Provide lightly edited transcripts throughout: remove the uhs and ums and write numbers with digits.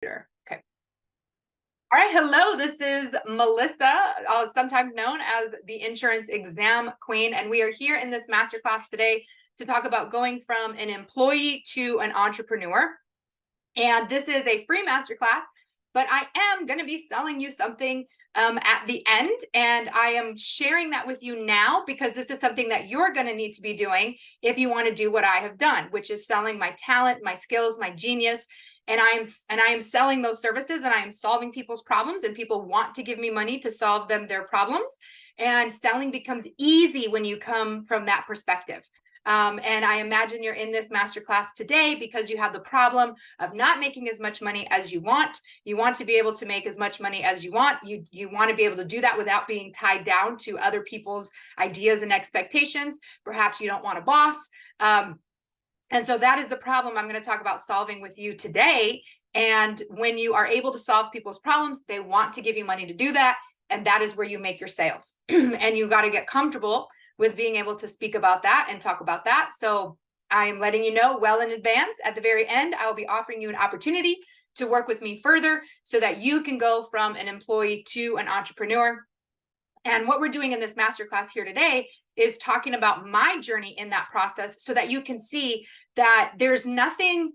Sure. Okay. All right. Hello. This is Melissa, sometimes known as the Insurance Exam Queen, and we are here in this masterclass today to talk about going from an employee to an entrepreneur. And this is a free masterclass, but I am going to be selling you something at the end, and I am sharing that with you now because this is something that you're going to need to be doing if you want to do what I have done, which is selling my talent, my skills, my genius. And I am selling those services, and I am solving people's problems, and people want to give me money to solve their problems. And selling becomes easy when you come from that perspective. And I imagine you're in this masterclass today because you have the problem of not making as much money as you want. You want to be able to make as much money as you want. You want to be able to do that without being tied down to other people's ideas and expectations. Perhaps you don't want a boss. And so that is the problem I'm going to talk about solving with you today. And when you are able to solve people's problems, they want to give you money to do that. And that is where you make your sales. And you got to get comfortable with being able to speak about that and talk about that. So I am letting you know well in advance. At the very end, I will be offering you an opportunity to work with me further so that you can go from an employee to an entrepreneur. And what we're doing in this masterclass here today is talking about my journey in that process so that you can see that there's nothing.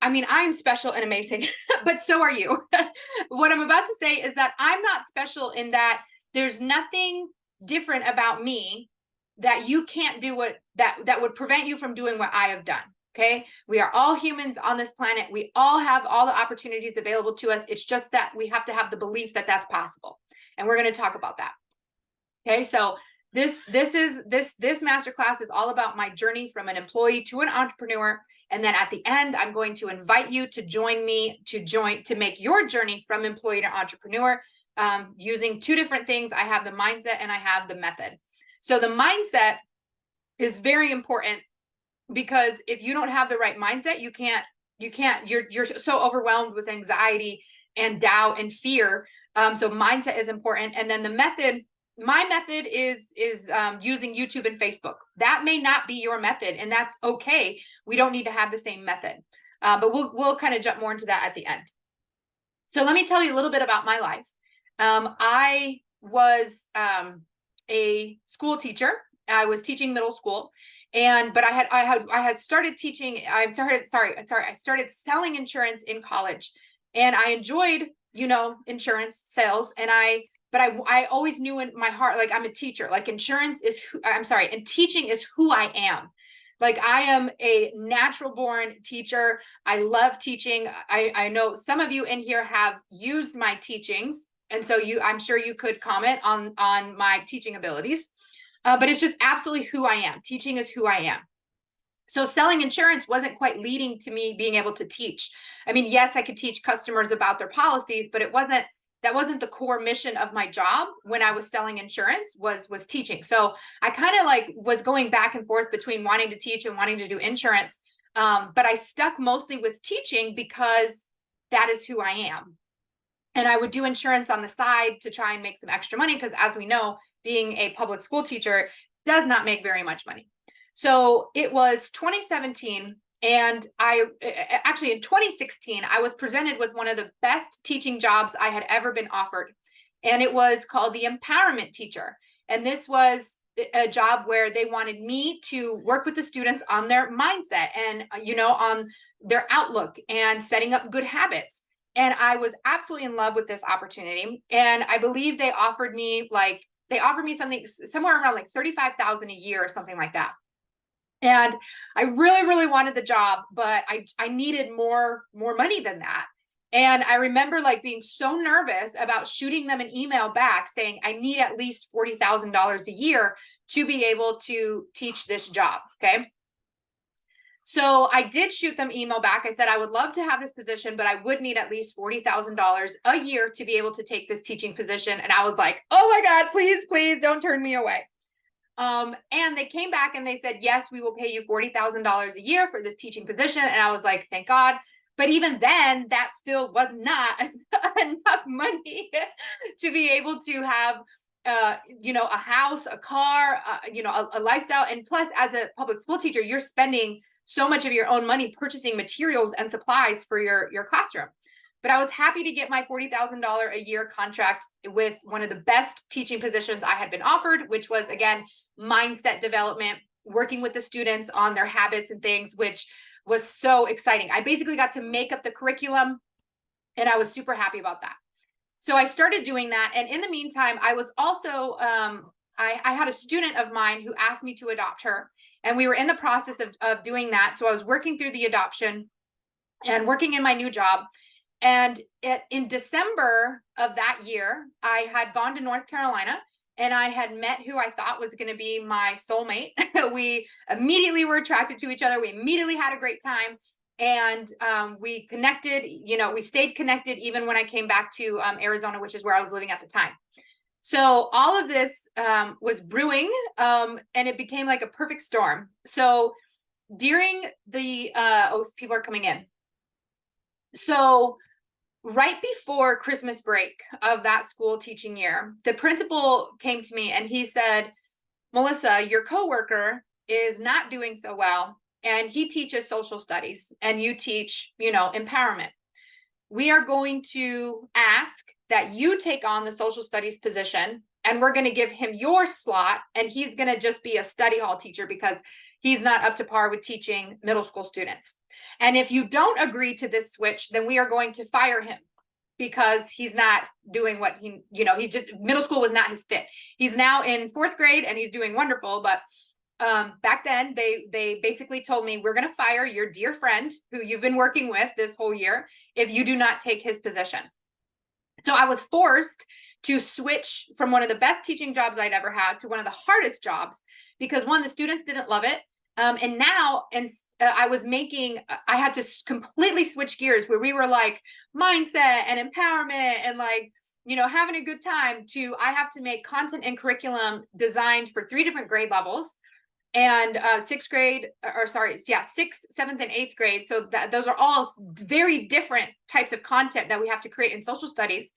I mean, I'm special and amazing, but so are you. What I'm about to say is that I'm not special in that there's nothing different about me that you can't do that would prevent you from doing what I have done. Okay. We are all humans on this planet. We all have all the opportunities available to us. It's just that we have to have the belief that that's possible. And we're going to talk about that. Okay, so this masterclass is all about my journey from an employee to an entrepreneur. And then at the end, I'm going to invite you to join me to make your journey from employee to entrepreneur using two different things. I have the mindset and I have the method. So the mindset is very important because if you don't have the right mindset, you're so overwhelmed with anxiety and doubt and fear. So mindset is important. And then the method. My method is using YouTube and Facebook. That may not be your method, and that's okay. We don't need to have the same method, but we'll kind of jump more into that at the end. So let me tell you a little bit about my life. I was a school teacher. I was teaching middle school, but I had started teaching. I started selling insurance in college, and I enjoyed insurance sales, but I always knew in my heart, like I'm a teacher, like and teaching is who I am. Like I am a natural born teacher. I love teaching. I know some of you in here have used my teachings. And so I'm sure you could comment on my teaching abilities, but it's just absolutely who I am. Teaching is who I am. So selling insurance wasn't quite leading to me being able to teach. I mean, yes, I could teach customers about their policies, but that wasn't the core mission of my job when I was selling insurance was teaching. So I kind of like was going back and forth between wanting to teach and wanting to do insurance. But I stuck mostly with teaching because that is who I am. And I would do insurance on the side to try and make some extra money because as we know, being a public school teacher does not make very much money. So it was 2017. And actually in 2016, I was presented with one of the best teaching jobs I had ever been offered. And it was called the empowerment teacher. And this was a job where they wanted me to work with the students on their mindset and, on their outlook and setting up good habits. And I was absolutely in love with this opportunity. And I believe they offered me something somewhere around like $35,000 a year or something like that. And I really, really wanted the job, but I needed more money than that. And I remember like being so nervous about shooting them an email back saying, I need at least $40,000 a year to be able to teach this job. Okay. So I did shoot them email back. I said, I would love to have this position, but I would need at least $40,000 a year to be able to take this teaching position. And I was like, oh my God, please, please don't turn me away. And they came back and they said, yes, we will pay you $40,000 a year for this teaching position. And I was like, thank God. But even then, that still was not enough money to be able to have, a house, a car, a lifestyle. And plus, as a public school teacher, you're spending so much of your own money purchasing materials and supplies for your classroom. but I was happy to get my $40,000 a year contract with one of the best teaching positions I had been offered, which was, again, mindset development, working with the students on their habits and things, which was so exciting. I basically got to make up the curriculum, and I was super happy about that. So I started doing that. And in the meantime, I was also, I had a student of mine who asked me to adopt her, and we were in the process of doing that. So I was working through the adoption and working in my new job. And in December of that year, I had gone to North Carolina, and I had met who I thought was going to be my soulmate. We immediately were attracted to each other. We immediately had a great time. And we connected, we stayed connected even when I came back to Arizona, which is where I was living at the time. So all of this was brewing, and it became like a perfect storm. So during the, people are coming in. So right before Christmas break of that school teaching year, the principal came to me and he said, Melissa, your coworker is not doing so well, and he teaches social studies and you teach, empowerment. We are going to ask that you take on the social studies position, and we're going to give him your slot, and he's going to just be a study hall teacher because he's not up to par with teaching middle school students. And if you don't agree to this switch, then we are going to fire him because he's not doing what he just, middle school was not his fit. He's now in 4th grade and he's doing wonderful. But back then they basically told me, we're going to fire your dear friend who you've been working with this whole year if you do not take his position. So I was forced to switch from one of the best teaching jobs I'd ever had to one of the hardest jobs, because one, the students didn't love it. And now, I had to completely switch gears where we were like mindset and empowerment and like, having a good time, to, I have to make content and curriculum designed for 3 different grade levels, and 6th grade, 6th, 7th, and 8th grade. So those are all very different types of content that we have to create in social studies.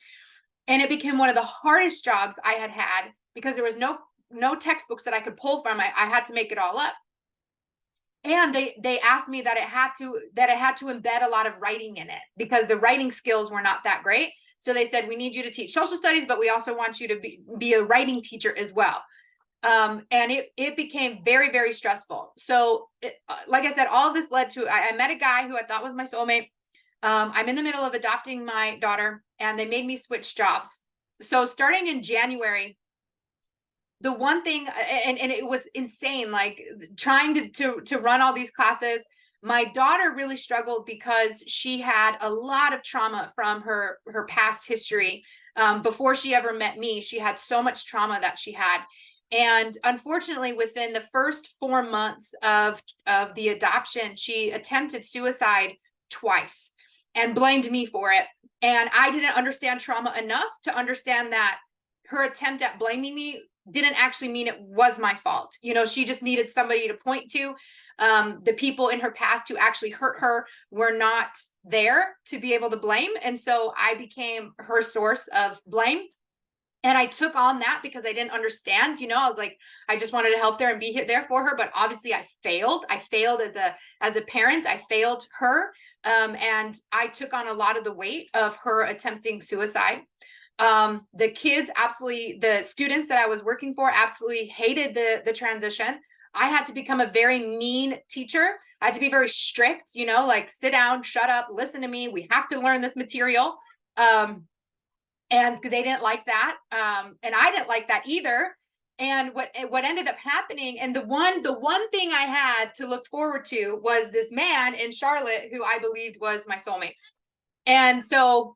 And it became one of the hardest jobs I had because there was no textbooks that I could pull from. I had to make it all up. And they asked me that it had to embed a lot of writing in it because the writing skills were not that great. So they said, we need you to teach social studies, but we also want you to be a writing teacher as well. And it became very, very stressful. So like I said, all of this led to, I met a guy who I thought was my soulmate. I'm in the middle of adopting my daughter, and they made me switch jobs. So starting in January, the one thing, and it was insane, like trying to run all these classes. My daughter really struggled because she had a lot of trauma from her past history. Before she ever met me, she had so much trauma that she had. And unfortunately, within the first 4 months of the adoption, she attempted suicide twice and blamed me for it. And I didn't understand trauma enough to understand that her attempt at blaming me didn't actually mean it was my fault. She just needed somebody to point to. The people in her past who actually hurt her were not there to be able to blame. And so I became her source of blame. And I took on that because I didn't understand, I was like, I just wanted to help her and be there for her. But obviously I failed. I failed as a parent. I failed her. And I took on a lot of the weight of her attempting suicide. The kids absolutely, the students that I was working for absolutely hated the transition. I had to become a very mean teacher. I had to be very strict, like sit down, shut up, listen to me. We have to learn this material. And they didn't like that. And I didn't like that either. And what ended up happening, and the one thing I had to look forward to was this man in Charlotte who I believed was my soulmate. And so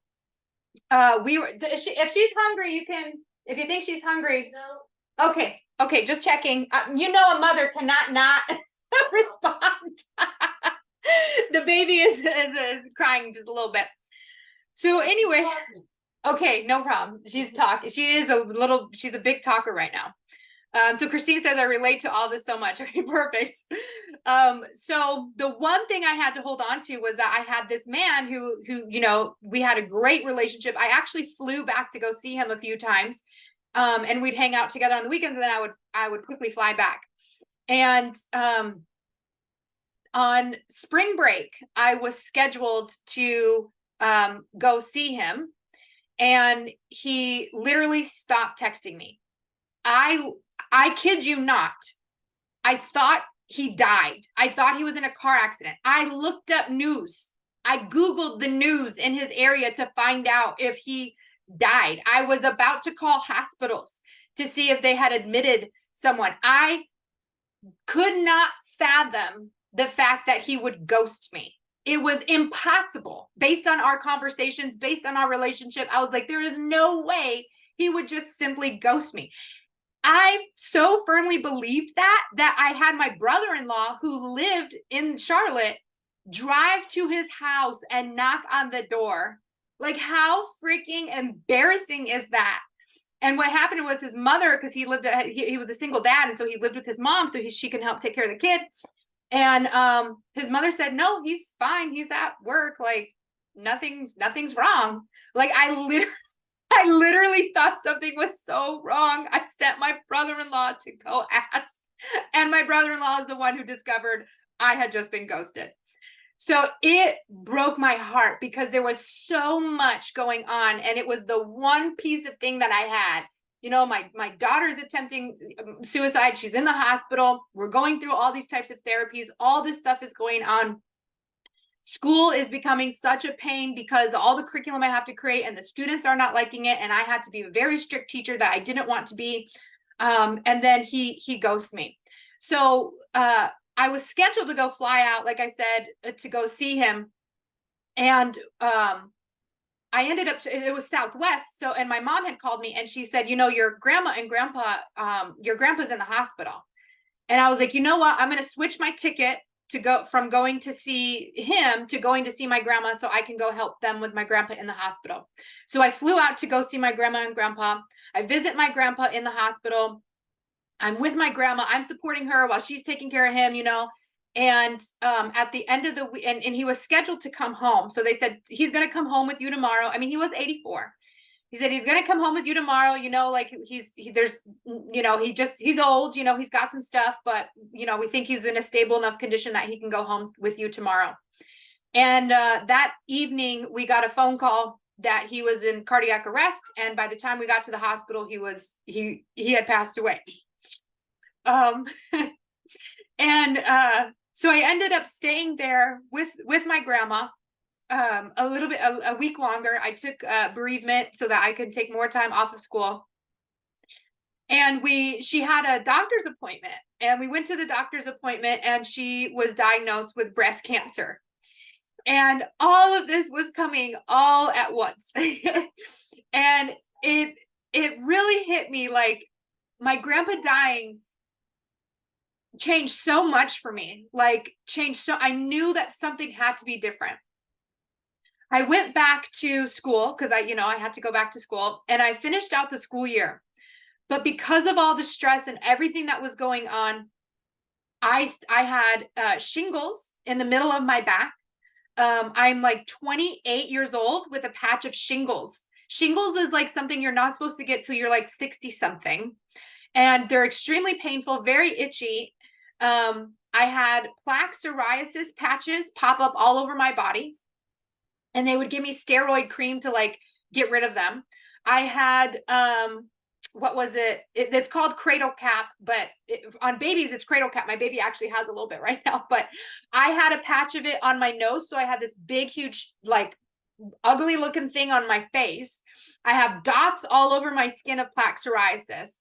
if she's hungry, if you think she's hungry. No. Okay, just checking. A mother cannot not respond. The baby is crying just a little bit. So anyway, okay, no problem. She's a big talker right now. So Christine says, I relate to all this so much. Okay, perfect. So the one thing I had to hold on to was that I had this man who, we had a great relationship. I actually flew back to go see him a few times. And we'd hang out together on the weekends, and then I would quickly fly back. And, on spring break, I was scheduled to go see him. And he literally stopped texting me. I kid you not. I thought he died. I thought he was in a car accident. I looked up news. I Googled the news in his area to find out if he died. I was about to call hospitals to see if they had admitted someone. I could not fathom the fact that he would ghost me. It was impossible based on our conversations, based on our relationship. I was like, there is no way he would just simply ghost me. I so firmly believed that I had my brother-in-law who lived in Charlotte drive to his house and knock on the door. Like, how freaking embarrassing is that? And what happened was his mother, because he was a single dad, and so he lived with his mom, so she can help take care of the kid. And his mother said, no, he's fine. He's at work. Like, nothing's wrong. Like, I literally thought something was so wrong. I sent my brother-in-law to go ask. And my brother-in-law is the one who discovered I had just been ghosted. So it broke my heart because there was so much going on. And it was the one piece of thing that I had. You know, my daughter's attempting suicide. She's in the hospital. We're going through all these types of therapies. All this stuff is going on. School is becoming such a pain because all the curriculum I have to create and the students are not liking it. And I had to be a very strict teacher that I didn't want to be. And then he ghosts me. So I was scheduled to go fly out, like I said, to go see him. And I ended up, it was Southwest. So, and my mom had called me and she said, you know, your grandma and grandpa, your grandpa's in the hospital. And I was like, you know what? I'm going to switch my ticket to go from going to see him to going to see my grandma so I can go help them with my grandpa in the hospital. So I flew out to go see my grandma and grandpa. I visit my grandpa in the hospital. I'm with my grandma. I'm supporting her while she's taking care of him, you know. And at the end of the week, and he was scheduled to come home. So they said, he's going to come home with you tomorrow. I mean, he was 84. He said, he's going to come home with you tomorrow. You know, like he's old, you know, he's got some stuff, but you know, we think he's in a stable enough condition that he can go home with you tomorrow. And that evening we got a phone call that he was in cardiac arrest. And by the time we got to the hospital, he had passed away. So I ended up staying there with my grandma a week longer. I took bereavement so that I could take more time off of school. And she had a doctor's appointment, and we went to the doctor's appointment, and she was diagnosed with breast cancer. And all of this was coming all at once. And it really hit me, like, my grandpa dying changed so much for me, I knew that something had to be different. I went back to school because I had to go back to school, and I finished out the school year. But because of all the stress and everything that was going on, I had shingles in the middle of my back. I'm like 28 years old with a patch of shingles. Shingles is like something you're not supposed to get till you're like 60 something. And they're extremely painful, very itchy. I had plaque psoriasis patches pop up all over my body, and they would give me steroid cream to like get rid of them. I had, what was it? It's called cradle cap, but on babies, it's cradle cap. My baby actually has a little bit right now, but I had a patch of it on my nose. So I had this big, huge, like ugly looking thing on my face. I have dots all over my skin of plaque psoriasis.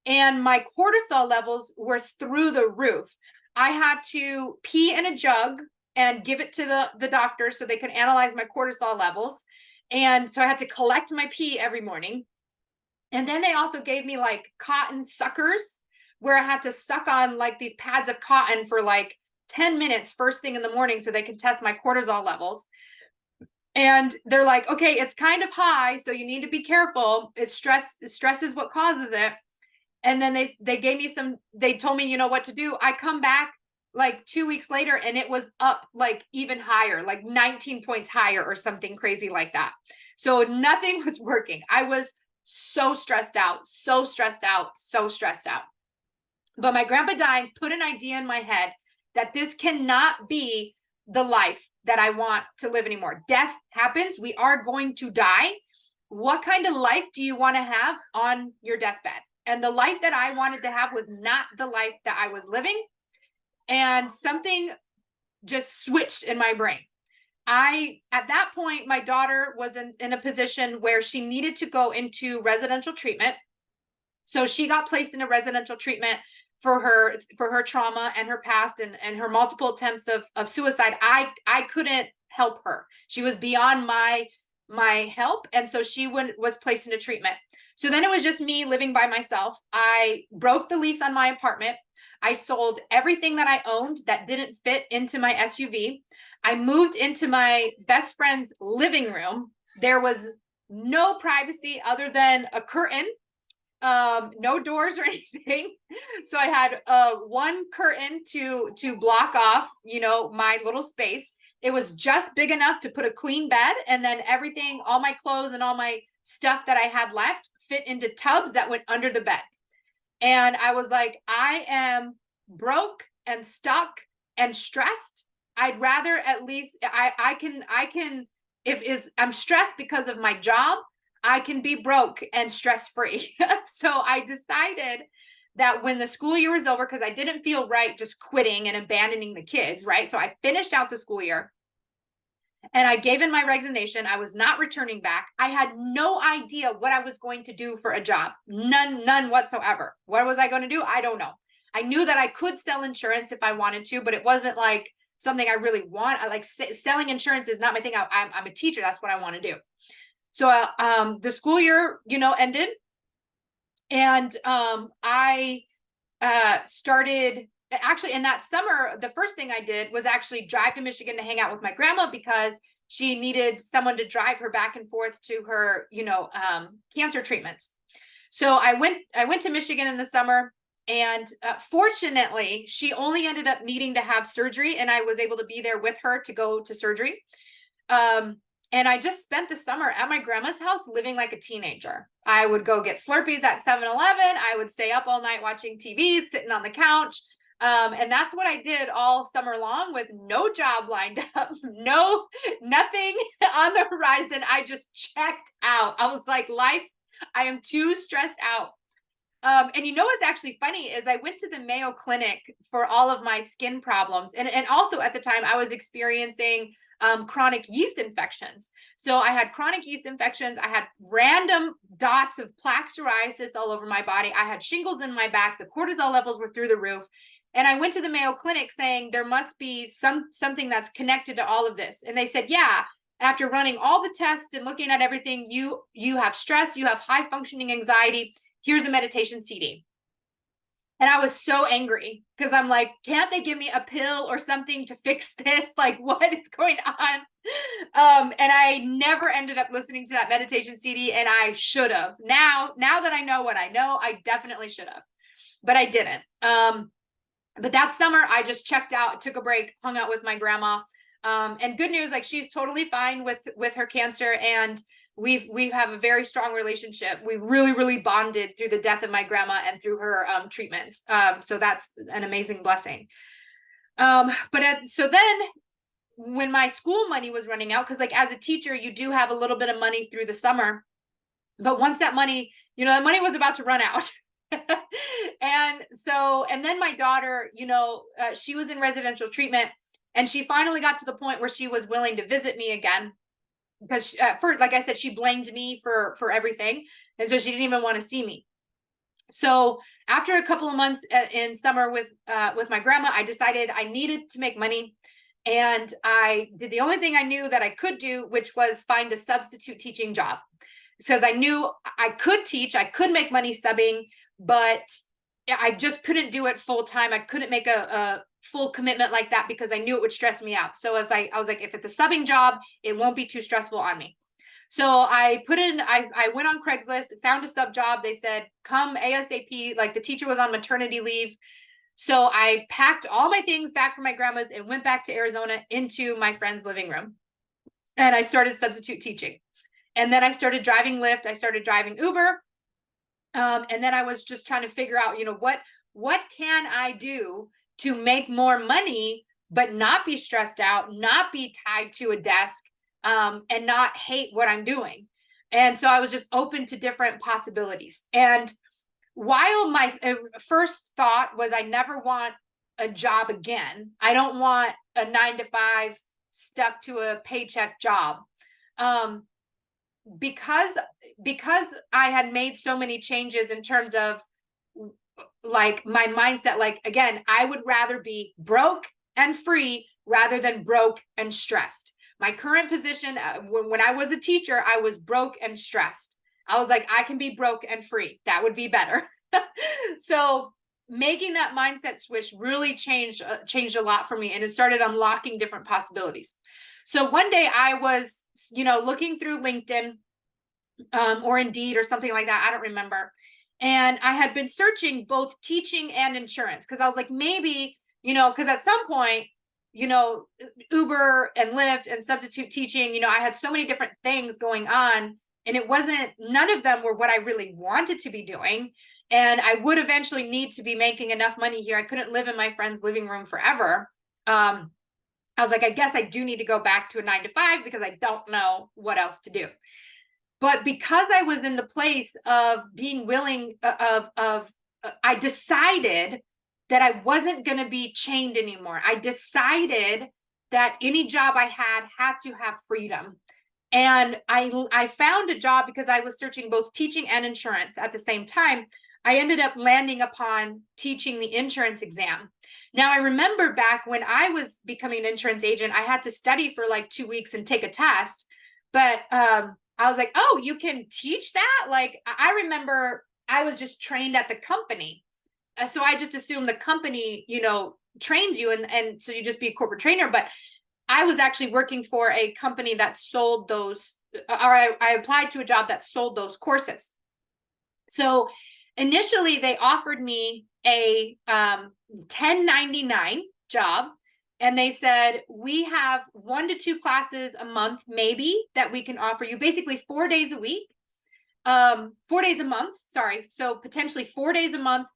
And my cortisol levels were through the roof. I had to pee in a jug and give it to the doctor so they could analyze my cortisol levels. And so I had to collect my pee every morning. And then they also gave me like cotton suckers where I had to suck on like these pads of cotton for like 10 minutes first thing in the morning so they could test my cortisol levels. And they're like, okay, it's kind of high, so you need to be careful. Stress is what causes it. And then they gave me they told me, you know what to do. I come back like 2 weeks later and it was up like even higher, like 19 points higher or something crazy like that. So nothing was working. I was so stressed out, so stressed out, so stressed out. But my grandpa dying put an idea in my head that this cannot be the life that I want to live anymore. Death happens. We are going to die. What kind of life do you want to have on your deathbed? And the life that I wanted to have was not the life that I was living. And something just switched in my brain. At that point, my daughter was in a position where she needed to go into residential treatment. So she got placed in a residential treatment for her trauma and her past and her multiple attempts of suicide. I couldn't help her. She was beyond my help. And so she was placed into treatment. So then it was just me living by myself. I broke the lease on my apartment. I sold everything that I owned that didn't fit into my SUV. I moved into my best friend's living room. There was no privacy other than a curtain, no doors or anything. So I had one curtain to block off, my little space. It was just big enough to put a queen bed, and then everything, all my clothes and all my stuff that I had left fit into tubs that went under the bed. And I was like, I am broke and stuck and stressed. I'd rather at least I can I'm stressed because of my job. I can be broke and stress-free. So I decided that when the school year was over, because I didn't feel right just quitting and abandoning the kids, right? So I finished out the school year and I gave in my resignation. I was not returning back. I had no idea what I was going to do for a job. None whatsoever. What was I going to do? I don't know. I knew that I could sell insurance if I wanted to, but it wasn't like something I really want. I like selling insurance is not my thing. I'm a teacher. That's what I want to do. So the school year, ended, and I started actually in that summer. The first thing I did was actually drive to Michigan to hang out with my grandma because she needed someone to drive her back and forth to her, cancer treatments. So I went to Michigan in the summer, and fortunately, she only ended up needing to have surgery, and I was able to be there with her to go to surgery. And I just spent the summer at my grandma's house living like a teenager. I would go get Slurpees at 7-Eleven. I would stay up all night watching TV, sitting on the couch. And that's what I did all summer long with no job lined up, nothing on the horizon. I just checked out. I was like, life, I am too stressed out. And what's actually funny is I went to the Mayo Clinic for all of my skin problems. And also at the time I was experiencing chronic yeast infections. So I had chronic yeast infections. I had random dots of plaque psoriasis all over my body. I had shingles in my back. The cortisol levels were through the roof. And I went to the Mayo Clinic saying there must be something that's connected to all of this. And they said, yeah, after running all the tests and looking at everything, you have stress, you have high functioning anxiety. Here's a meditation CD. And I was so angry because I'm like, can't they give me a pill or something to fix this? Like, what is going on? And I never ended up listening to that meditation CD, and I should have. Now that I know what I know, I definitely should have, but I didn't. But that summer I just checked out, took a break, hung out with my grandma. And good news, like she's totally fine with her cancer, and we have a very strong relationship. We really bonded through the death of my grandma and through her treatments. So that's an amazing blessing. So then when my school money was running out, because like as a teacher, you do have a little bit of money through the summer, but once that money, that money was about to run out. And then my daughter, she was in residential treatment, and she finally got to the point where she was willing to visit me again. Because first, like I said, she blamed me for everything. And so she didn't even want to see me. So after a couple of months in summer with my grandma, I decided I needed to make money. And I did the only thing I knew that I could do, which was find a substitute teaching job. Because I knew I could teach, I could make money subbing, but I just couldn't do it full time. I couldn't make a full commitment like that because I knew it would stress me out. So I was like, if it's a subbing job, it won't be too stressful on me. So I went on Craigslist, found a sub job. They said, come ASAP. Like the teacher was on maternity leave. So I packed all my things back from my grandma's and went back to Arizona into my friend's living room. And I started substitute teaching. And then I started driving Lyft. I started driving Uber. And then I was just trying to figure out, what can I do to make more money, but not be stressed out, not be tied to a desk, and not hate what I'm doing. And so I was just open to different possibilities. And while my first thought was, I never want a job again. I don't want a 9 to 5 stuck to a paycheck job. Because I had made so many changes in terms of like my mindset, like, again, I would rather be broke and free rather than broke and stressed. My current position, when I was a teacher, I was broke and stressed. I was like, I can be broke and free. That would be better. So making that mindset switch really changed a lot for me, and it started unlocking different possibilities. So one day I was, looking through LinkedIn, or Indeed or something like that. I don't remember. And I had been searching both teaching and insurance, because I was like, maybe, because at some point, Uber and Lyft and substitute teaching, I had so many different things going on, and none of them were what I really wanted to be doing. And I would eventually need to be making enough money here. I couldn't live in my friend's living room forever. I was like, I guess I do need to go back to a 9 to 5 because I don't know what else to do. But because I was in the place of being willing I decided that I wasn't going to be chained anymore. I decided that any job I had to have freedom. And I found a job because I was searching both teaching and insurance at the same time. I ended up landing upon teaching the insurance exam. Now, I remember back when I was becoming an insurance agent, I had to study for like 2 weeks and take a test. But I was like, oh, you can teach that? Like, I remember I was just trained at the company. So I just assumed the company, trains you. And so you just be a corporate trainer. But I was actually working for a company that sold those, or I applied to a job that sold those courses. So initially they offered me a 1099 job. And they said, we have 1 to 2 classes a month, maybe, that we can offer you, basically 4 days a week, 4 days a month. Sorry. So potentially 4 days a month,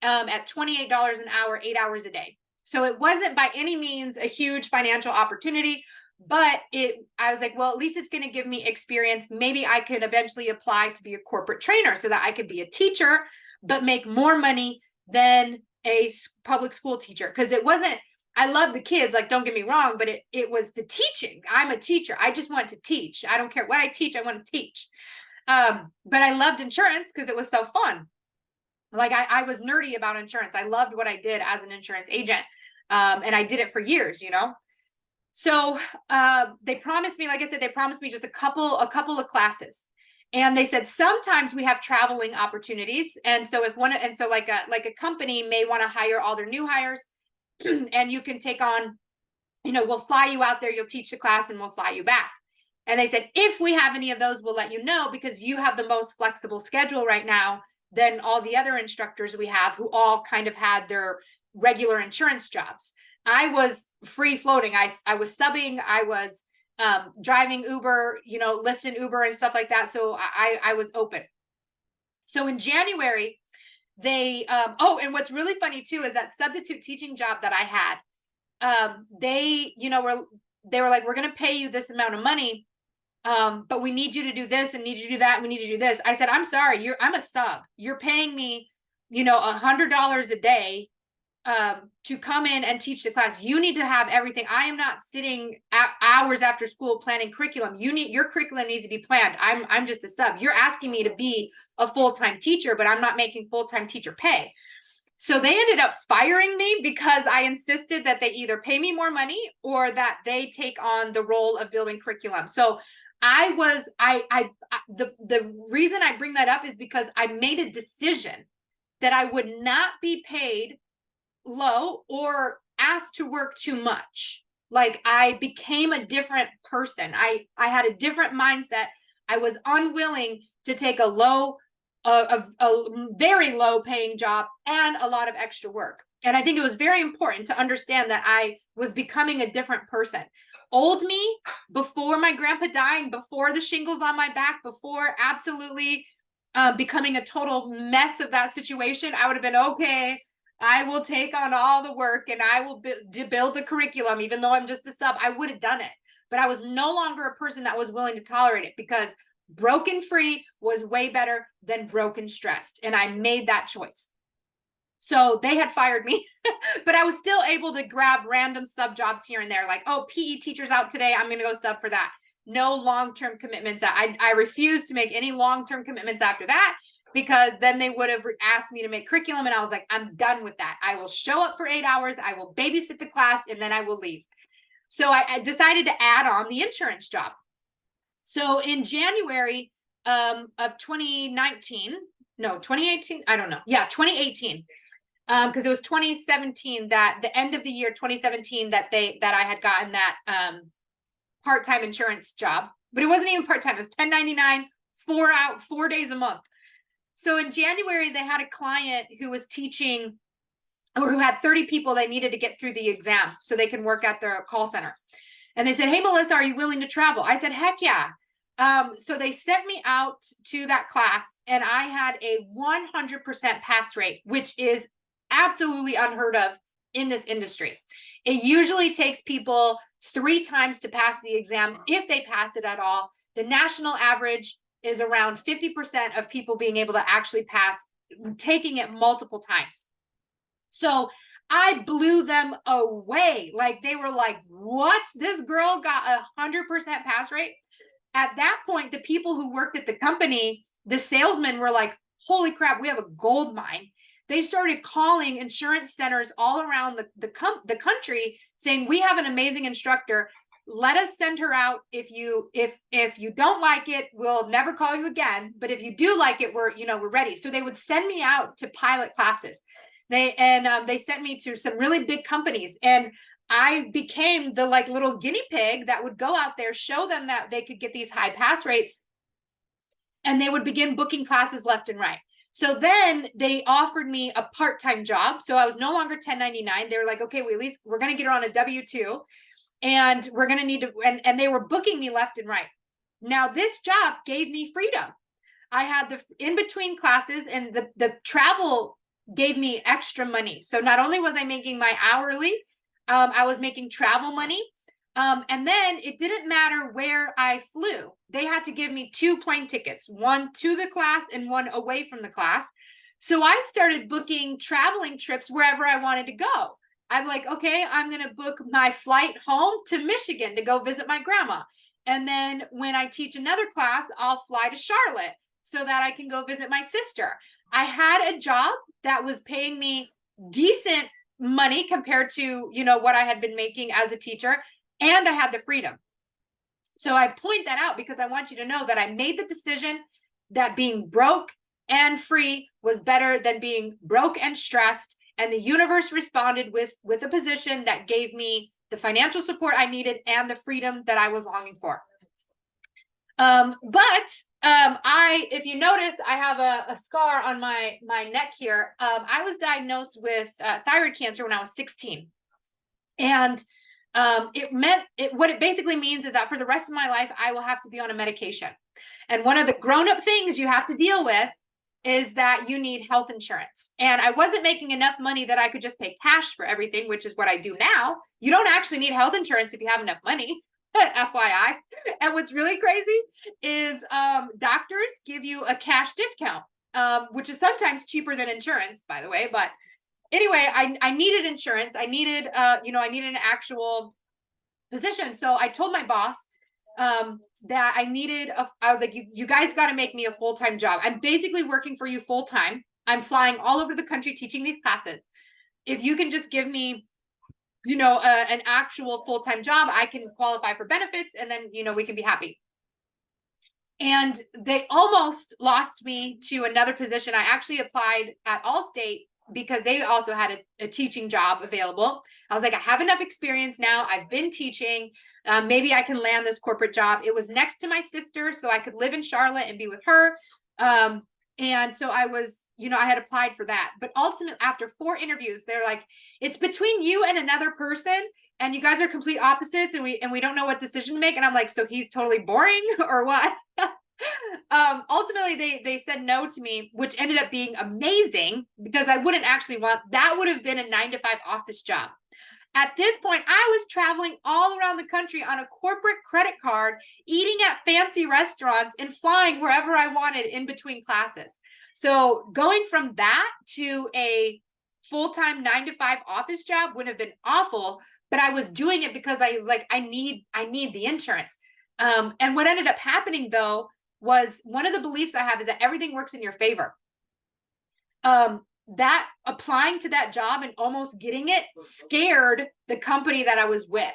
at $28 an hour, 8 hours a day. So it wasn't by any means a huge financial opportunity, but I was like, well, at least it's going to give me experience. Maybe I could eventually apply to be a corporate trainer so that I could be a teacher, but make more money than a public school teacher. Because I love the kids, like, don't get me wrong, but it was the teaching. I'm a teacher. I just want to teach. I don't care what I teach. I want to teach. But I loved insurance because it was so fun. Like, I was nerdy about insurance. I loved what I did as an insurance agent. And I did it for years, So they promised me, like I said, they promised me just a couple of classes. And they said, sometimes we have traveling opportunities. And so like a company may want to hire all their new hires, and you can take on, we'll fly you out there, you'll teach the class, and we'll fly you back. And they said, if we have any of those, we'll let you know, because you have the most flexible schedule right now than all the other instructors we have, who all kind of had their regular insurance jobs. I was free floating. I was subbing. I was driving Uber, Lyft and Uber and stuff like that. So I was open. So in January, they and what's really funny too is that substitute teaching job that I had, they were like, we're going to pay you this amount of money, but we need you to do this and need you to do that, and we need you to do this. I said, I'm sorry, I'm a sub. You're paying me $100 a day to come in and teach the class. You need to have everything. I am not sitting hours after school planning curriculum. Your curriculum needs to be planned. I'm just a sub. You're asking me to be a full-time teacher, but I'm not making full-time teacher pay. So they ended up firing me because I insisted that they either pay me more money or that they take on the role of building curriculum. So the reason I bring that up is because I made a decision that I would not be paid low or asked to work too much. Like, I became a different person. I had a different mindset. I was unwilling to take a very low paying job and a lot of extra work. And I think it was very important to understand that I was becoming a different person. Old me, before my grandpa died, before the shingles on my back, before absolutely becoming a total mess of that situation, I would have been, okay, I will take on all the work and I will build the curriculum, even though I'm just a sub. I would have done it, but I was no longer a person that was willing to tolerate it, because broken free was way better than broken stressed. And I made that choice. So they had fired me, but I was still able to grab random sub jobs here and there. Like, oh, PE teacher's out today, I'm going to go sub for that. No long-term commitments. I refused to make any long-term commitments after that, because then they would have asked me to make curriculum. And I was like, I'm done with that. I will show up for 8 hours. I will babysit the class, and then I will leave. So I decided to add on the insurance job. So in January of 2019, no, 2018, I don't know. Yeah, 2018. Because it was 2017, that the end of the year 2017 that I had gotten that part-time insurance job, but it wasn't even part-time. It was 1099, 4 days a month. So in January, they had a client who was teaching, or who had 30 people they needed to get through the exam so they can work at their call center. And they said, hey, Melissa, are you willing to travel? I said, heck yeah. So they sent me out to that class, and I had a 100% pass rate, which is absolutely unheard of in this industry. It usually takes people 3 times to pass the exam, if they pass it at all. The national average is around 50% of people being able to actually pass, taking it multiple times. So I blew them away. Like, they were like, what? This girl got 100% pass rate? At that point, the people who worked at the company, the salesmen, were like, holy crap, we have a gold mine. They started calling insurance centers all around the country saying, we have an amazing instructor. Let us send her out. If you don't like it, we'll never call you again. But if you do like it, we're ready. So they would send me out to pilot classes. They sent me to some really big companies, and I became the like little guinea pig that would go out there, show them that they could get these high pass rates, and they would begin booking classes left and right. So then they offered me a part-time job. So I was no longer 1099. They were like, okay, we're going to get her on a W-2, and we're going to need to, and they were booking me left and right. Now this job gave me freedom. I had the in between classes, and the travel gave me extra money. So not only was I making my hourly, I was making travel money. And then it didn't matter where I flew. They had to give me 2 plane tickets, one to the class and one away from the class. So I started booking traveling trips wherever I wanted to go. I'm like, okay, I'm going to book my flight home to Michigan to go visit my grandma. And then when I teach another class, I'll fly to Charlotte so that I can go visit my sister. I had a job that was paying me decent money compared to, what I had been making as a teacher, and I had the freedom. So I point that out because I want you to know that I made the decision that being broke and free was better than being broke and stressed. And the universe responded with a position that gave me the financial support I needed and the freedom that I was longing for. If you notice, I have a scar on my neck here. I was diagnosed with thyroid cancer when I was 16. And what it basically means is that for the rest of my life, I will have to be on a medication. And one of the grown-up things you have to deal with is that you need health insurance. And I wasn't making enough money that I could just pay cash for everything, which is what I do now. You don't actually need health insurance if you have enough money. FYI. And what's really crazy is doctors give you a cash discount, which is sometimes cheaper than insurance, by the way. But anyway, I needed insurance. I needed, I needed an actual position. So I told my boss that I was like, you guys got to make me a full-time job. I'm basically working for you full-time. I'm flying all over the country teaching these classes. If you can just give me an actual full-time job, I can qualify for benefits, and then, we can be happy. And they almost lost me to another position. I actually applied at Allstate because they also had a teaching job available. I was like, I have enough experience now. I've been teaching. Maybe I can land this corporate job. It was next to my sister, so I could live in Charlotte and be with her. And so I was, I had applied for that. But ultimately, after 4 interviews, they're like, it's between you and another person, and you guys are complete opposites, and we don't know what decision to make. And I'm like, so he's totally boring or what? Ultimately they said no to me, which ended up being amazing because I wouldn't actually want that. Would have been a 9 to 5 office job. At this point, I was traveling all around the country on a corporate credit card, eating at fancy restaurants and flying wherever I wanted in between classes. So going from that to a full-time 9 to 5 office job would have been awful, but I was doing it because I was like, I need the insurance. And what ended up happening though was, one of the beliefs I have is that everything works in your favor. That applying to that job and almost getting it scared the company that I was with.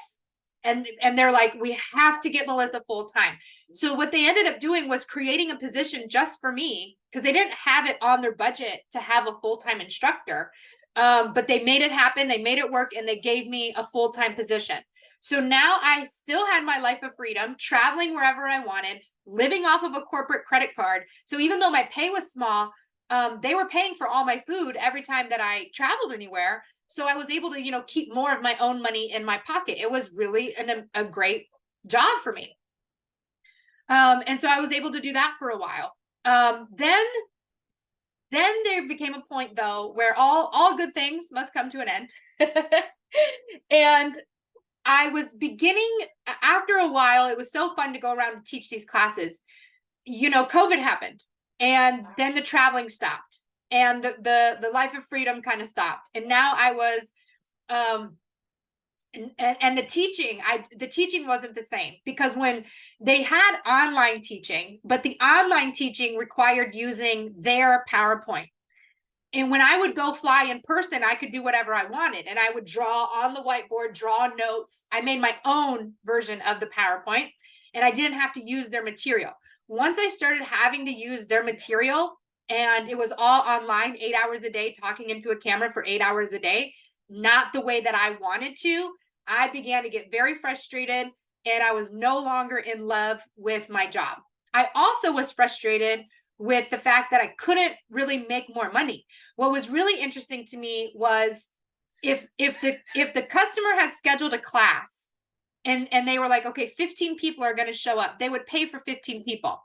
And they're like, we have to get Melissa full time. So what they ended up doing was creating a position just for me, because they didn't have it on their budget to have a full-time instructor. But they made it happen. They made it work, and they gave me a full-time position. So now I still had my life of freedom, traveling wherever I wanted, living off of a corporate credit card. So even though my pay was small, they were paying for all my food every time that I traveled anywhere. So I was able to, keep more of my own money in my pocket. It was really a great job for me. And so I was able to do that for a while. Then there became a point though, where all good things must come to an end. And I was beginning, after a while, it was so fun to go around and teach these classes. COVID happened, and then the traveling stopped, and the life of freedom kind of stopped. And now I was, and the teaching wasn't the same, because when they had online teaching, but the online teaching required using their PowerPoint. And when I would go fly in person, I could do whatever I wanted. And I would draw on the whiteboard, draw notes. I made my own version of the PowerPoint, and I didn't have to use their material. Once I started having to use their material, and it was all online, 8 hours a day, talking into a camera for 8 hours a day, not the way that I wanted to, I began to get very frustrated, and I was no longer in love with my job. I also was frustrated with the fact that I couldn't really make more money. What was really interesting to me was, if the customer had scheduled a class, and they were like, okay, 15 people are going to show up, they would pay for 15 people.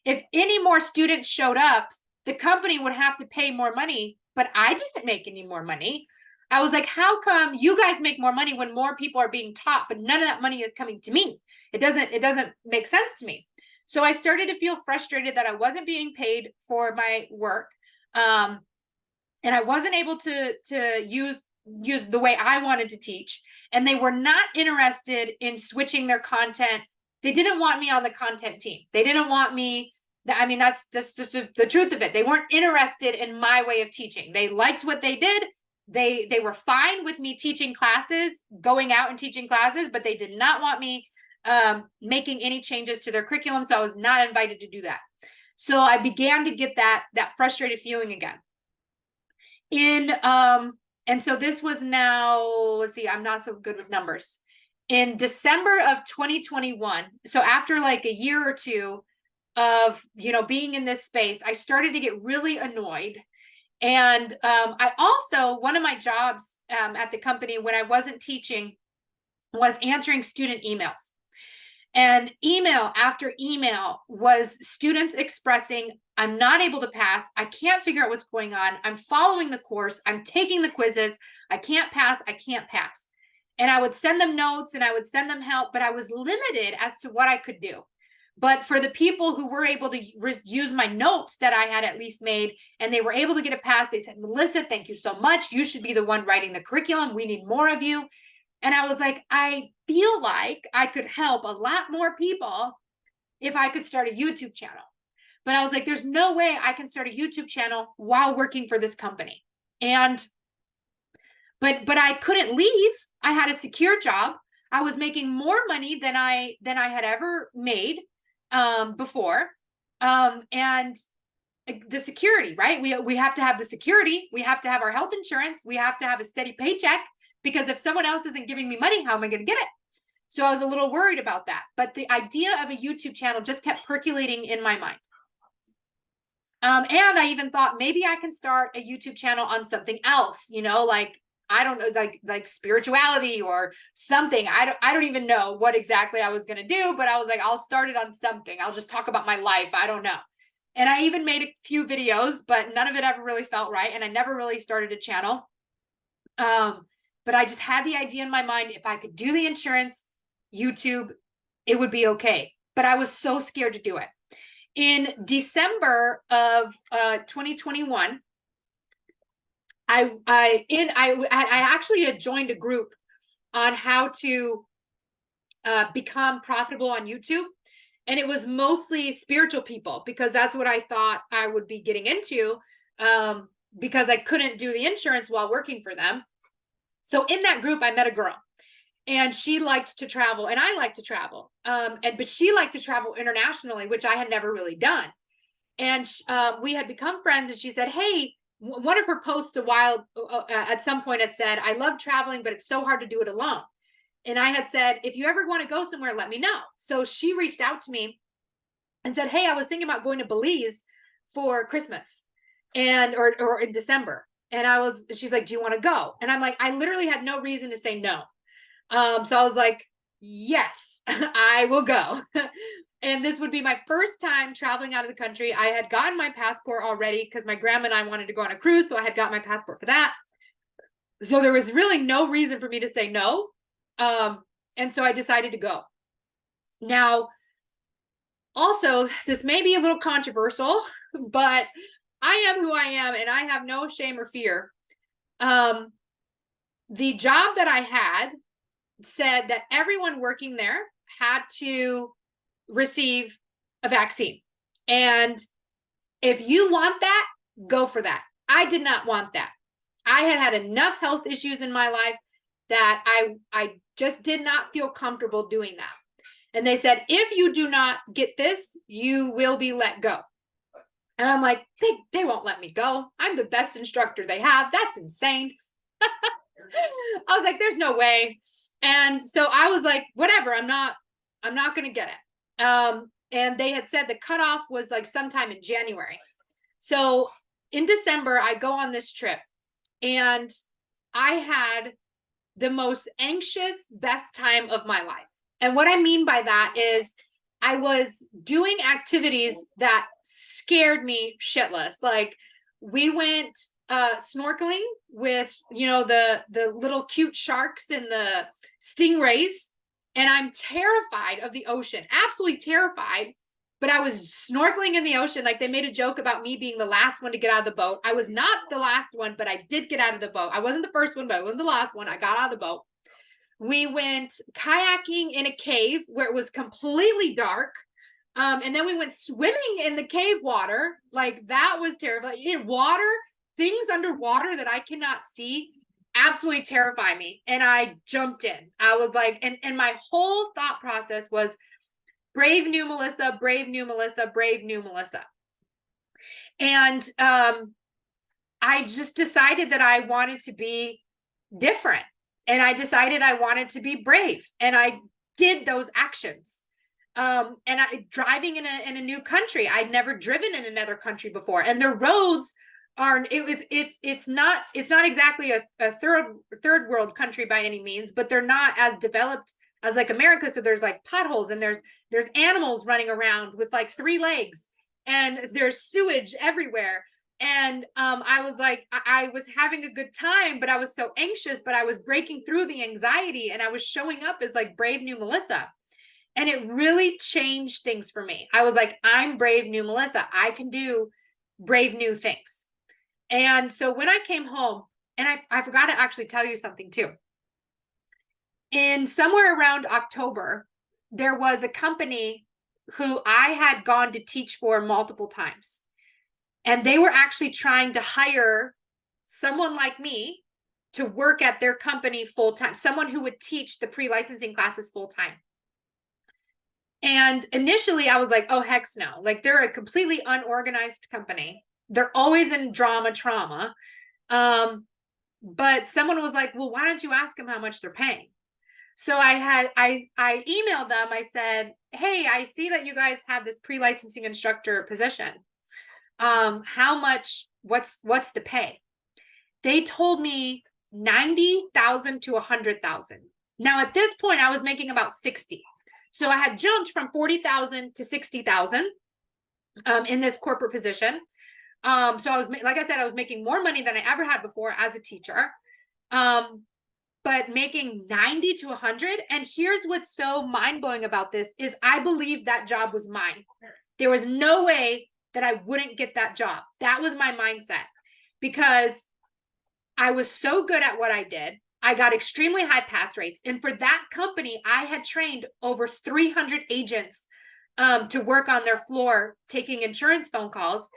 If any more students showed up, the company would have to pay more money, but I didn't make any more money. I was like, how come you guys make more money when more people are being taught, but none of that money is coming to me? It doesn't make sense to me. So I started to feel frustrated that I wasn't being paid for my work. And I wasn't able to use the way I wanted to teach. And they were not interested in switching their content. They didn't want me on the content team. They didn't want me. That's just the truth of it. They weren't interested in my way of teaching. They liked what they did. They were fine with me teaching classes, going out and teaching classes, but they did not want me making any changes to their curriculum. So I was not invited to do that. So I began to get that frustrated feeling again. And so this was now, let's see, I'm not so good with numbers. In December of 2021, so after like a year or two of, being in this space, I started to get really annoyed. And I also, one of my jobs at the company when I wasn't teaching was answering student emails. And email after email was students expressing, I'm not able to pass. I can't figure out what's going on. I'm following the course. I'm taking the quizzes. I can't pass. I can't pass. And I would send them notes and I would send them help, but I was limited as to what I could do. But for the people who were able to use my notes that I had at least made, and they were able to get a pass, they said, Melissa, thank you so much. You should be the one writing the curriculum. We need more of you. And I was like, I feel like I could help a lot more people if I could start a YouTube channel. But I was like, there's no way I can start a YouTube channel while working for this company. And but I couldn't leave. I had a secure job. I was making more money than I had ever made before. And the security, right? We have to have the security. We have to have our health insurance. We have to have a steady paycheck, because if someone else isn't giving me money, how am I going to get it? So I was a little worried about that. But the idea of a YouTube channel just kept percolating in my mind. And I even thought maybe I can start a YouTube channel on something else, like I don't know, like spirituality or something. I don't even know what exactly I was going to do, but I was like, I'll start it on something. I'll just talk about my life. I don't know. And I even made a few videos, but none of it ever really felt right. And I never really started a channel. But I just had the idea in my mind, if I could do the insurance, YouTube, it would be okay. But I was so scared to do it. In December of 2021, I actually had joined a group on how to become profitable on YouTube. And it was mostly spiritual people, because that's what I thought I would be getting into, because I couldn't do the insurance while working for them. So in that group, I met a girl, and she liked to travel, and I like to travel. But she liked to travel internationally, which I had never really done. And we had become friends, and she said, hey, one of her posts at some point had said, I love traveling, but it's so hard to do it alone. And I had said, if you ever want to go somewhere, let me know. So she reached out to me and said, hey, I was thinking about going to Belize for Christmas or in December. And she's like, do you want to go? And I'm like, I literally had no reason to say no. So I was like, yes, I will go. And this would be my first time traveling out of the country. I had gotten my passport already because my grandma and I wanted to go on a cruise. So I had got my passport for that. So there was really no reason for me to say no. And so I decided to go. Now, also, this may be a little controversial, but I am who I am, and I have no shame or fear. The job that I had said that everyone working there had to receive a vaccine. And if you want that, go for that. I did not want that. I had enough health issues in my life that I just did not feel comfortable doing that. And they said, if you do not get this, you will be let go. And I'm like, they won't let me go. I'm the best instructor they have. That's insane. I was like, there's no way. And so I was like, whatever, I'm not going to get it. And they had said the cutoff was like sometime in January. So in December, I go on this trip, and I had the most anxious, best time of my life. And what I mean by that is I was doing activities that scared me shitless. Like, we went snorkeling with, the little cute sharks and the stingrays. And I'm terrified of the ocean, absolutely terrified. But I was snorkeling in the ocean. Like, they made a joke about me being the last one to get out of the boat. I was not the last one, but I did get out of the boat. I wasn't the first one, but I wasn't the last one. I got out of the boat. We went kayaking in a cave where it was completely dark. And then we went swimming in the cave water. Like, that was terrifying. In water, things underwater that I cannot see absolutely terrify me. And I jumped in. I was like, and my whole thought process was, brave new Melissa, brave new Melissa, brave new Melissa. And I just decided that I wanted to be different. And I decided I wanted to be brave. And I did those actions. And driving in a new country. I'd never driven in another country before. And the roads it's not exactly a third world country by any means, but they're not as developed as like America. So there's like potholes, and there's animals running around with like 3 legs, and there's sewage everywhere. And I was like, I was having a good time, but I was so anxious, but I was breaking through the anxiety, and I was showing up as like brave new Melissa. And it really changed things for me. I was like, I'm brave new Melissa. I can do brave new things. And so when I came home, and I forgot to actually tell you something too. In somewhere around October, there was a company who I had gone to teach for multiple times. And they were actually trying to hire someone like me to work at their company full time, someone who would teach the pre-licensing classes full time. And initially I was like, oh, heck no. Like, they're a completely unorganized company. They're always in trauma. But someone was like, well, why don't you ask them how much they're paying? So I emailed them. I said, hey, I see that you guys have this pre-licensing instructor position. How much, what's the pay? They told me 90,000 to 100,000. Now at this point, I was making about 60. So I had jumped from 40,000 to 60,000 in this corporate position. So I was, like I said, I was making more money than I ever had before as a teacher. But making 90 to 100. And here's what's so mind-blowing about this is I believe that job was mine. There was no way that I wouldn't get that job. That was my mindset because I was so good at what I did. I got extremely high pass rates. And for that company, I had trained over 300 agents to work on their floor, taking insurance phone calls.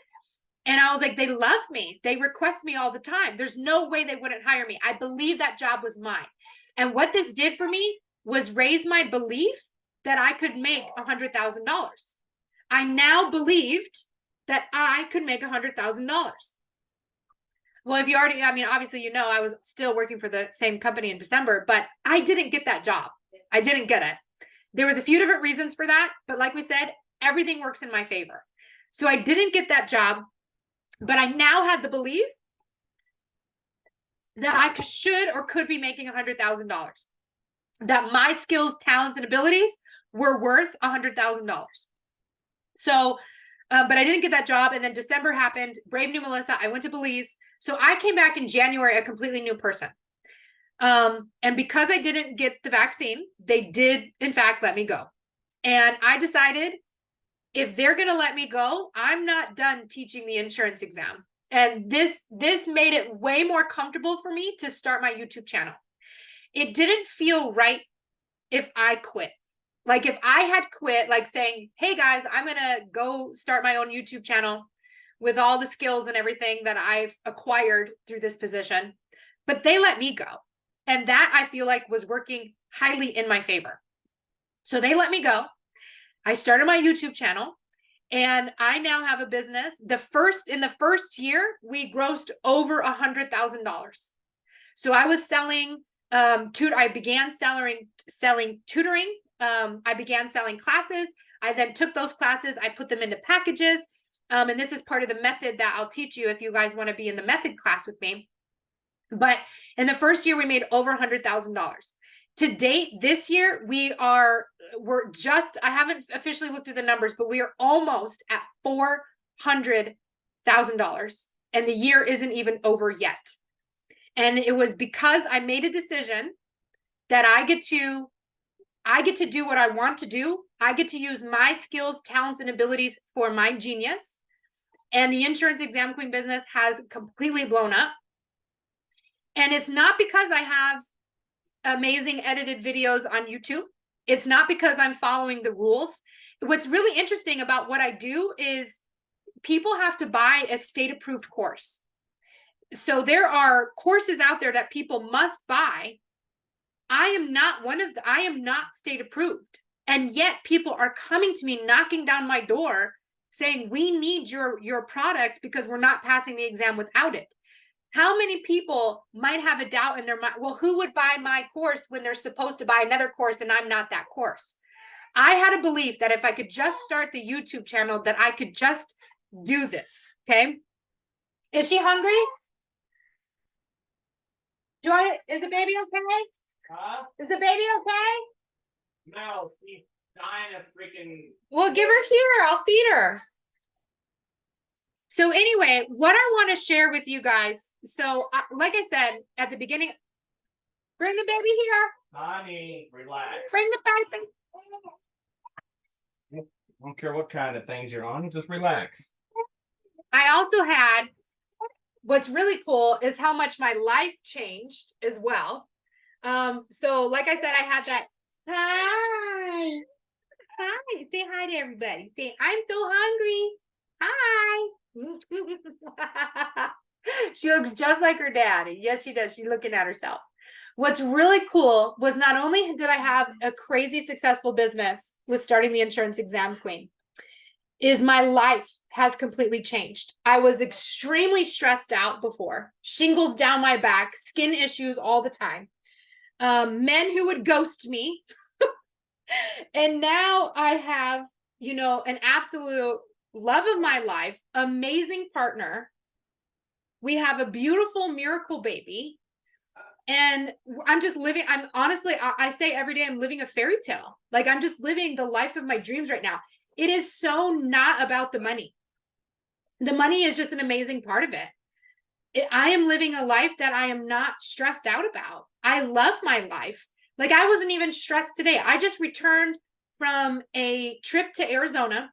And I was like, they love me. They request me all the time. There's no way they wouldn't hire me. I believe that job was mine. And what this did for me was raise my belief that I could make $100,000. I now believed that I could make $100,000. Well, if you already, I mean, obviously, you know, I was still working for the same company in December, but I didn't get that job. I didn't get it. There was a few different reasons for that. But like we said, everything works in my favor. So I didn't get that job. But I now had the belief that I should or could be making $100,000, that my skills, talents, and abilities were worth $100,000. So, but I didn't get that job. And then December happened, brave new Melissa, I went to Belize. So I came back in January, a completely new person. And because I didn't get the vaccine, they did, in fact, let me go. And I decided, if they're going to let me go, I'm not done teaching the insurance exam. And this made it way more comfortable for me to start my YouTube channel. It didn't feel right if I quit. Like if I had quit, like saying, hey guys, I'm going to go start my own YouTube channel with all the skills and everything that I've acquired through this position, but they let me go. And that I feel like was working highly in my favor. So they let me go. I started my YouTube channel and I now have a business. In the first year, we grossed over $100,000. So I was selling, I began selling tutoring. I began selling classes. I then took those classes, I put them into packages. And this is part of the method that I'll teach you if you guys want to be in the method class with me. But in the first year, we made over $100,000. To date, this year, I haven't officially looked at the numbers, but we are almost at $400,000. And the year isn't even over yet. And it was because I made a decision that I get to do what I want to do. I get to use my skills, talents, and abilities for my genius. And the insurance exam queen business has completely blown up. And it's not because I have amazing edited videos on YouTube. It's not because I'm following the rules. What's really interesting about what I do is people have to buy a state-approved course. So there are courses out there that people must buy. I am not state approved. And yet people are coming to me, knocking down my door saying, we need your product because we're not passing the exam without it. How many people might have a doubt in their mind? Well, who would buy my course when they're supposed to buy another course and I'm not that course? I had a belief that if I could just start the YouTube channel, that I could just do this. Okay. Is she hungry? Is the baby okay? Is the baby okay? No, she's dying of freaking. Well, give her here. I'll feed her. So anyway, what I want to share with you guys. So like I said at the beginning, bring the baby here. Honey, relax. Bring the baby. I don't care what kind of things you're on, just relax. I also had, what's really cool is how much my life changed as well. So like I said, I had that. Hi. Hi. Say hi to everybody. Say, I'm so hungry. Hi. She looks just like her dad. Yes, she does. She's looking at herself. What's really cool was not only did I have a crazy successful business with starting the insurance exam queen, is my life has completely changed. I was extremely stressed out before, shingles down my back, skin issues all the time, men who would ghost me. And now I have, an absolute love of my life, amazing partner. We have a beautiful miracle baby. And I'm just living, I'm honestly, I say every day I'm living a fairy tale. Like I'm just living the life of my dreams right now. It is so not about the money. The money is just an amazing part of it. I am living a life that I am not stressed out about. I love my life. Like I wasn't even stressed today. I just returned from a trip to Arizona.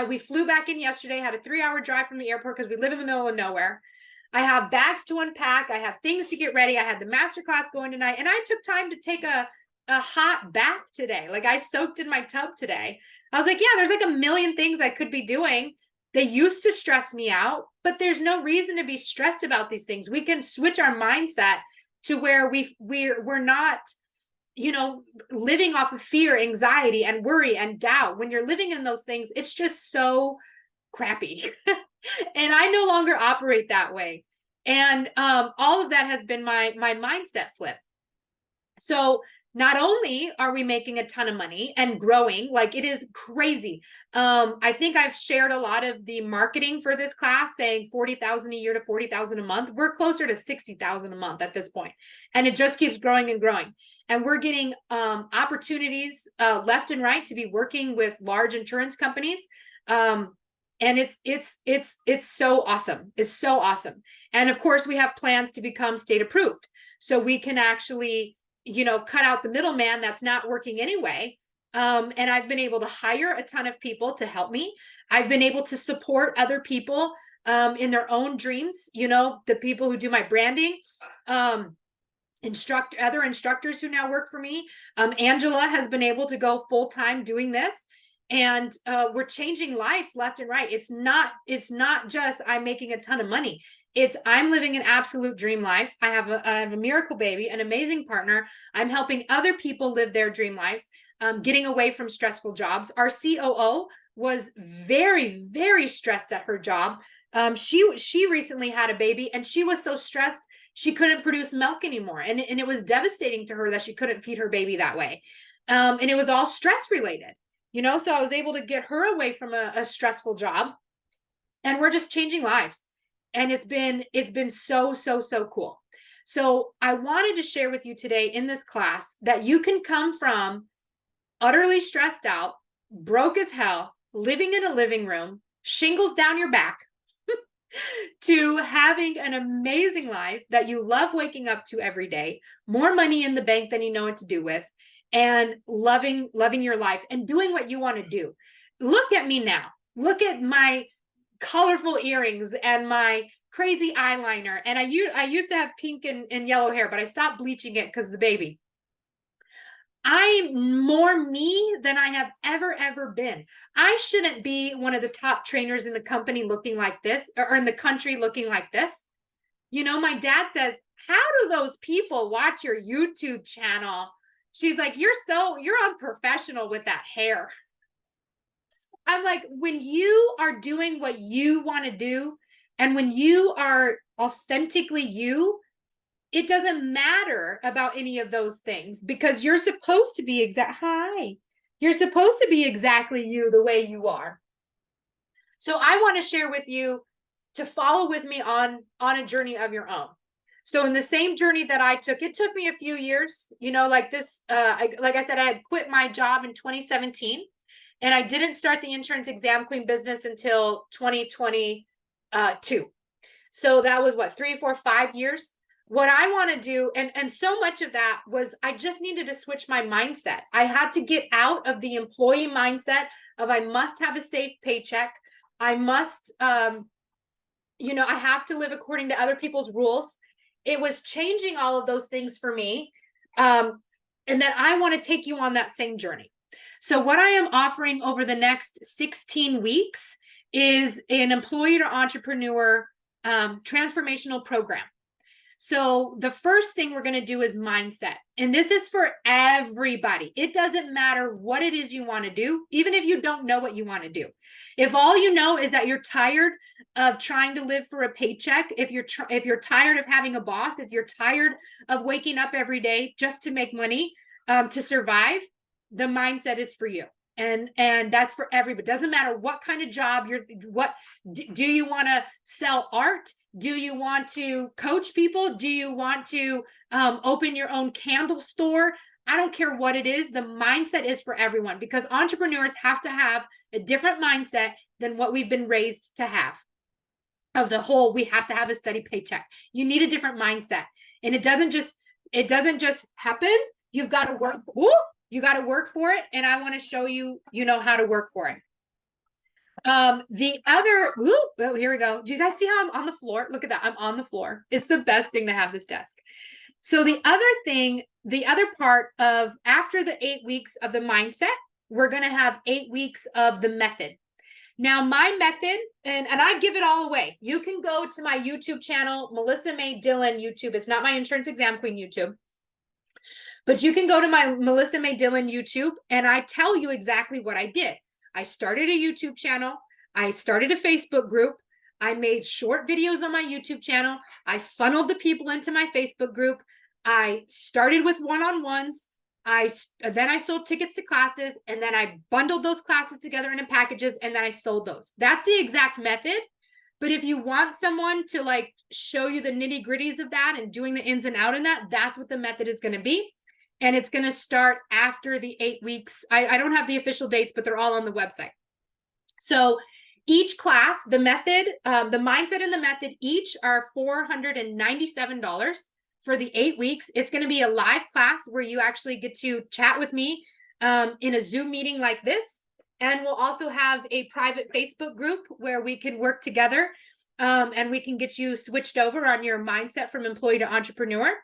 We flew back in yesterday, had a 3-hour drive from the airport because we live in the middle of nowhere. I have bags to unpack. I have things to get ready. I had the masterclass going tonight, and I took time to take a hot bath today. Like I soaked in my tub today. I was like, yeah, there's like a million things I could be doing. They used to stress me out, but there's no reason to be stressed about these things. We can switch our mindset to where we're not, you know, living off of fear, anxiety, and worry and doubt. When you're living in those things, it's just so crappy. And I no longer operate that way. And all of that has been my mindset flip. So not only are we making a ton of money and growing, like it is crazy. I think I've shared a lot of the marketing for this class saying 40,000 a year to 40,000 a month. We're closer to 60,000 a month at this point. And it just keeps growing and growing. And we're getting opportunities left and right to be working with large insurance companies. And it's so awesome. It's so awesome. And of course we have plans to become state approved. So we can actually, you know, cut out the middleman that's not working anyway. And I've been able to hire a ton of people to help me. I've been able to support other people in their own dreams, you know, the people who do my branding, other instructors who now work for me. Angela has been able to go full-time doing this. And we're changing lives left and right. It's not just I'm making a ton of money. It's I'm living an absolute dream life. I have a miracle baby, an amazing partner. I'm helping other people live their dream lives, getting away from stressful jobs. Our COO was very, very stressed at her job. She recently had a baby and she was so stressed she couldn't produce milk anymore. And it was devastating to her that she couldn't feed her baby that way. And it was all stress related. You know, so I was able to get her away from a stressful job, and we're just changing lives. And it's been so cool. So I wanted to share with you today in this class that you can come from utterly stressed out, broke as hell, living in a living room, shingles down your back, to having an amazing life that you love waking up to every day, more money in the bank than you know what to do with, and loving your life and doing what you want to do. Look at me now. Look at my colorful earrings and my crazy eyeliner. And I used to have pink and yellow hair, but I stopped bleaching it because of the baby. I'm more me than I have ever been. I shouldn't be one of the top trainers in the company looking like this, or in the country looking like this. You know, my dad says, how do those people watch your YouTube channel? She's like, you're unprofessional with that hair. I'm like, when you are doing what you want to do, and when you are authentically you, it doesn't matter about any of those things, because you're supposed to be you're supposed to be exactly you, the way you are. So I want to share with you to follow with me on a journey of your own. So in the same journey that I took, it took me a few years, you know, like this, like I said, I had quit my job in 2017, and I didn't start the Insurance Exam Queen business until 2022. So that was what, 3, 4, 5 years. What I want to do, and so much of that was I just needed to switch my mindset. I had to get out of the employee mindset of I must have a safe paycheck. I must, you know, I have to live according to other people's rules. It was changing all of those things for me. And that I want to take you on that same journey. So what I am offering over the next 16 weeks is an employee to entrepreneur transformational program. So the first thing we're going to do is mindset. And this is for everybody. It doesn't matter what it is you want to do, even if you don't know what you want to do. If all you know is that you're tired of trying to live for a paycheck, if you're tired of having a boss, if you're tired of waking up every day just to make money, to survive, the mindset is for you. And that's for everybody. Doesn't matter what kind of job do you want to sell art? Do you want to coach people? Do you want to open your own candle store? I don't care what it is. The mindset is for everyone, because entrepreneurs have to have a different mindset than what we've been raised to have. Of the whole, we have to have a steady paycheck. You need a different mindset, and it doesn't just happen. You've got to work. You got to work for it, and I want to show you, how to work for it. The other, well, here we go. Do you guys see how I'm on the floor? Look at that. I'm on the floor. It's the best thing to have this desk. So the other part of, after the 8 weeks of the mindset, we're going to have 8 weeks of the method. Now, my method, and I give it all away. You can go to my YouTube channel, Melissa Dillon YouTube. It's not my Insurance Exam Queen YouTube. But you can go to my Melissa Dillon YouTube, and I tell you exactly what I did. I started a YouTube channel. I started a Facebook group. I made short videos on my YouTube channel. I funneled the people into my Facebook group. I started with one-on-ones. Then I sold tickets to classes, and then I bundled those classes together into packages, and then I sold those. That's the exact method. But if you want someone to like show you the nitty gritties of that and doing the ins and out in that, that's what the method is going to be. And it's going to start after the 8 weeks. I don't have the official dates, but they're all on the website. So each class, the method, the mindset and the method, each are $497 for the 8 weeks. It's going to be a live class where you actually get to chat with me in a Zoom meeting like this. And we'll also have a private Facebook group where we can work together and we can get you switched over on your mindset from employee to entrepreneur.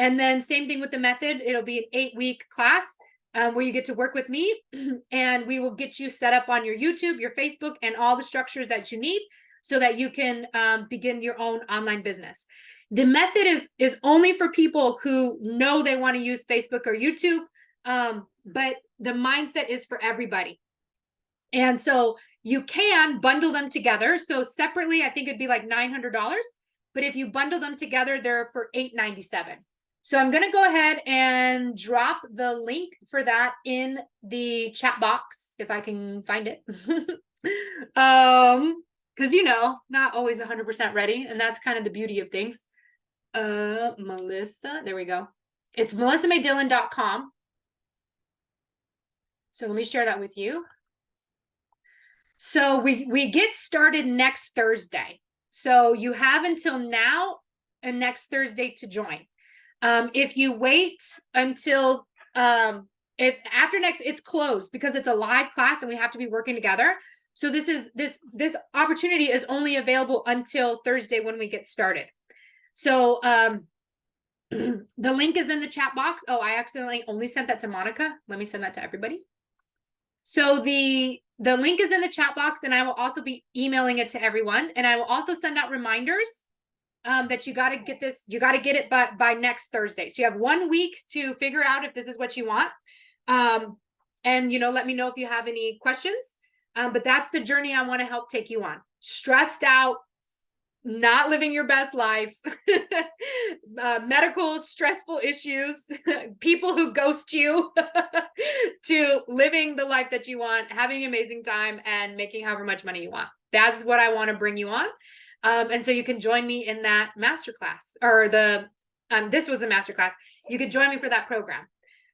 And then same thing with the method. It'll be an 8-week class where you get to work with me, and we will get you set up on your YouTube, your Facebook, and all the structures that you need so that you can begin your own online business. The method is only for people who know they want to use Facebook or YouTube, but the mindset is for everybody. And so you can bundle them together. So separately, I think it'd be like $900, but if you bundle them together, they're for $897. So I'm going to go ahead and drop the link for that in the chat box, if I can find it. Because, not always 100% ready. And that's kind of the beauty of things. Melissa, there we go. It's melissamadillon.com. So let me share that with you. So we get started next Thursday. So you have until now and next Thursday to join. If you wait until after next, it's closed because it's a live class and we have to be working together. So this opportunity is only available until Thursday when we get started. So the link is in the chat box. Oh, I accidentally only sent that to Monica. Let me send that to everybody. So the link is in the chat box, and I will also be emailing it to everyone. And I will also send out reminders that you got to get this, you got to get it by next Thursday. So you have 1 week to figure out if this is what you want. And, let me know if you have any questions. But that's the journey I want to help take you on. Stressed out, not living your best life, medical stressful issues, people who ghost you, to living the life that you want, having an amazing time, and making however much money you want. That's what I want to bring you on. And so you can join me in that masterclass, or this was a masterclass. You could join me for that program.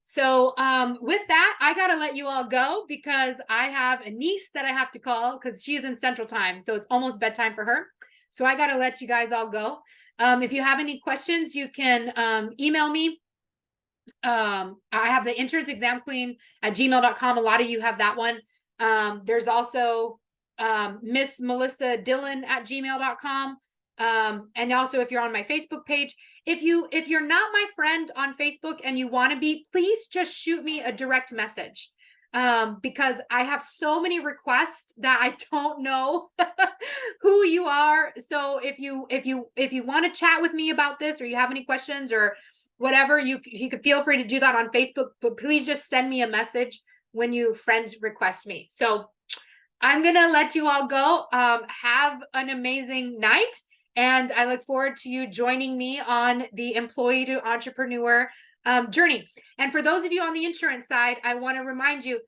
So with that, I got to let you all go because I have a niece that I have to call because she's in Central Time. So it's almost bedtime for her. So I got to let you guys all go. If you have any questions, you can email me. I have the insuranceexamqueen@gmail.com. A lot of you have that one. There's also Miss Melissa Dillon @gmail.com. And also if you're on my Facebook page, if you're not my friend on Facebook and you want to be, please just shoot me a direct message. Because I have so many requests that I don't know who you are. So if you want to chat with me about this, or you have any questions or whatever, you can feel free to do that on Facebook, but please just send me a message when you friends request me. So I'm going to let you all go. Have an amazing night. And I look forward to you joining me on the employee to entrepreneur journey. And for those of you on the insurance side, I want to remind you,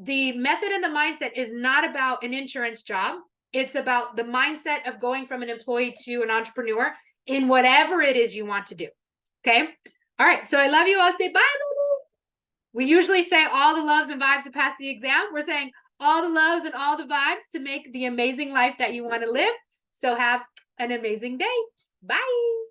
the method and the mindset is not about an insurance job. It's about the mindset of going from an employee to an entrepreneur in whatever it is you want to do. Okay. All right. So I love you. I'll say bye. We usually say all the loves and vibes to pass the exam. We're saying all the loves and all the vibes to make the amazing life that you want to live. So have an amazing day. Bye.